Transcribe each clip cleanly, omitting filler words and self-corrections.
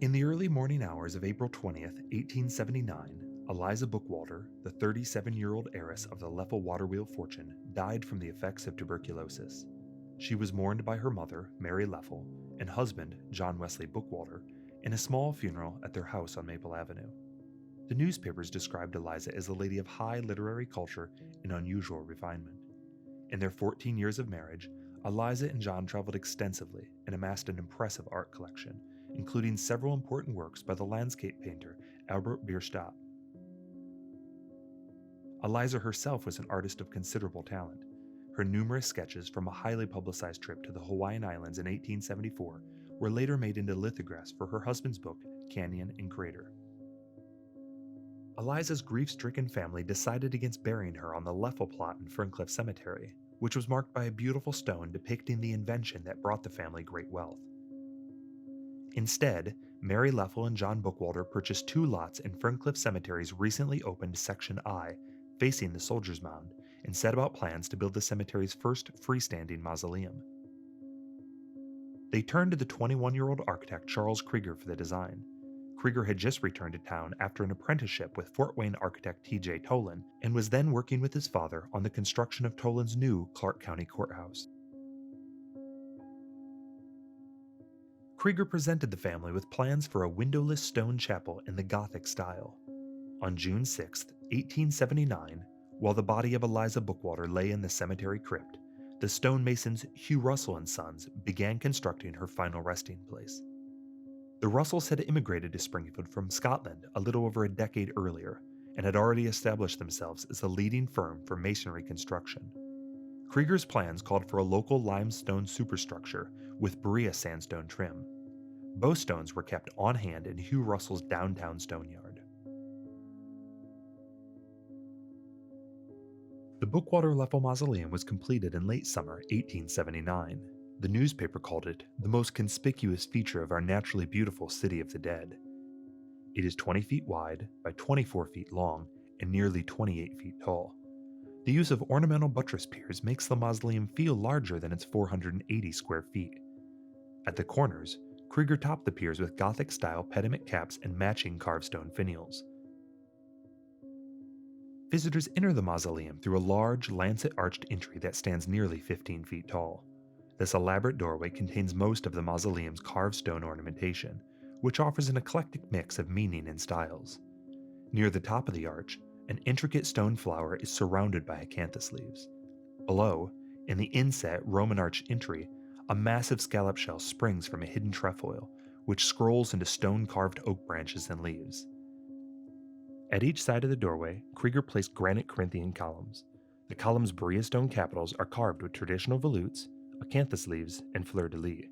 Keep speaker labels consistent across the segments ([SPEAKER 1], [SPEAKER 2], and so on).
[SPEAKER 1] In the early morning hours of April 20th, 1879, Eliza Bookwalter, the 37-year-old heiress of the Leffel water wheel fortune, died from the effects of tuberculosis. She was mourned by her mother, Mary Leffel, and husband, John Wesley Bookwalter, in a small funeral at their house on Maple Avenue. The newspapers described Eliza as a lady of high literary culture and unusual refinement. In their 14 years of marriage, Eliza and John traveled extensively and amassed an impressive art collection, including several important works by the landscape painter Albert Bierstadt. Eliza herself was an artist of considerable talent. Her numerous sketches from a highly publicized trip to the Hawaiian Islands in 1874 were later made into lithographs for her husband's book, Canyon and Crater. Eliza's grief-stricken family decided against burying her on the Leffel plot in Ferncliff Cemetery, which was marked by a beautiful stone depicting the invention that brought the family great wealth. Instead, Mary Leffel and John Bookwalter purchased 2 lots in Ferncliff Cemetery's recently opened Section I, facing the Soldiers' Mound, and set about plans to build the cemetery's first freestanding mausoleum. They turned to the 21-year-old architect Charles Krieger for the design. Krieger had just returned to town after an apprenticeship with Fort Wayne architect T.J. Tolan and was then working with his father on the construction of Tolan's new Clark County Courthouse. Krieger presented the family with plans for a windowless stone chapel in the Gothic style. On June 6, 1879, while the body of Eliza Bookwalter lay in the cemetery crypt, the stonemasons Hugh Russell and Sons began constructing her final resting place. The Russells had immigrated to Springfield from Scotland a little over a decade earlier and had already established themselves as a leading firm for masonry construction. Krieger's plans called for a local limestone superstructure with Berea sandstone trim. Both stones were kept on hand in Hugh Russell's downtown stone yard. The Bookwalter Leffel Mausoleum was completed in late summer 1879. The newspaper called it the most conspicuous feature of our naturally beautiful city of the dead. It is 20 feet wide by 24 feet long and nearly 28 feet tall. The use of ornamental buttress piers makes the mausoleum feel larger than its 480 square feet. At the corners, Krieger topped the piers with Gothic-style pediment caps and matching carved stone finials. Visitors enter the mausoleum through a large, lancet-arched entry that stands nearly 15 feet tall. This elaborate doorway contains most of the mausoleum's carved stone ornamentation, which offers an eclectic mix of meaning and styles. Near the top of the arch, an intricate stone flower is surrounded by acanthus leaves. Below, in the inset Roman arch entry, a massive scallop shell springs from a hidden trefoil, which scrolls into stone-carved oak branches and leaves. At each side of the doorway, Krieger placed granite Corinthian columns. The columns' Berea stone capitals are carved with traditional volutes, acanthus leaves, and fleur-de-lis.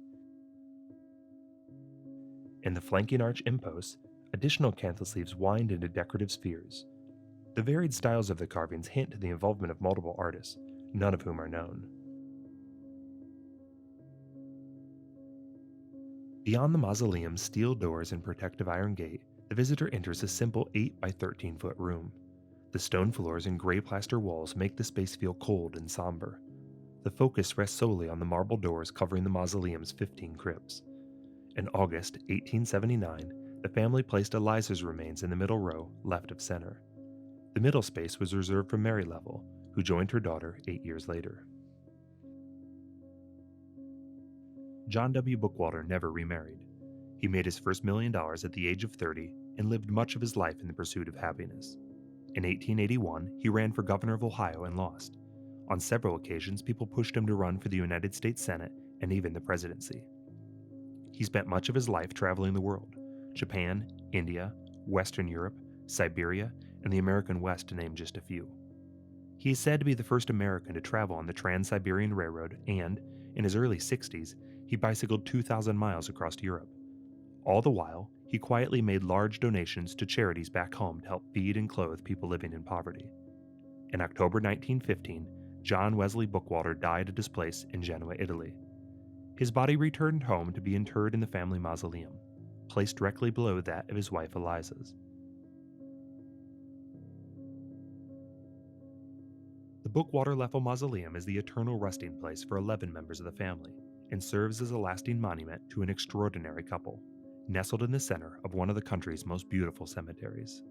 [SPEAKER 1] In the flanking arch imposts, additional acanthus leaves wind into decorative spheres. The varied styles of the carvings hint to the involvement of multiple artists, none of whom are known. Beyond the mausoleum's steel doors and protective iron gate, the visitor enters a simple 8 by 13 foot room. The stone floors and gray plaster walls make the space feel cold and somber. The focus rests solely on the marble doors covering the mausoleum's 15 crypts. In August 1879, the family placed Eliza's remains in the middle row, left of center. The middle space was reserved for Mary Leffel, who joined her daughter 8 years later. John W. Bookwalter never remarried. He made his first $1 million at the age of 30 and lived much of his life in the pursuit of happiness. In 1881, he ran for governor of Ohio and lost. On several occasions, people pushed him to run for the United States Senate and even the presidency. He spent much of his life traveling the world: Japan, India, Western Europe, Siberia, and the American West, to name just a few. He is said to be the first American to travel on the Trans-Siberian Railroad and, in his early 60s, he bicycled 2,000 miles across Europe. All the while, he quietly made large donations to charities back home to help feed and clothe people living in poverty. In October 1915, John Wesley Bookwalter died at his place in Genoa, Italy. His body returned home to be interred in the family mausoleum, placed directly below that of his wife Eliza's. The Bookwalter Leffel Mausoleum is the eternal resting place for 11 members of the family and serves as a lasting monument to an extraordinary couple. nestled in the center of one of the country's most beautiful cemeteries.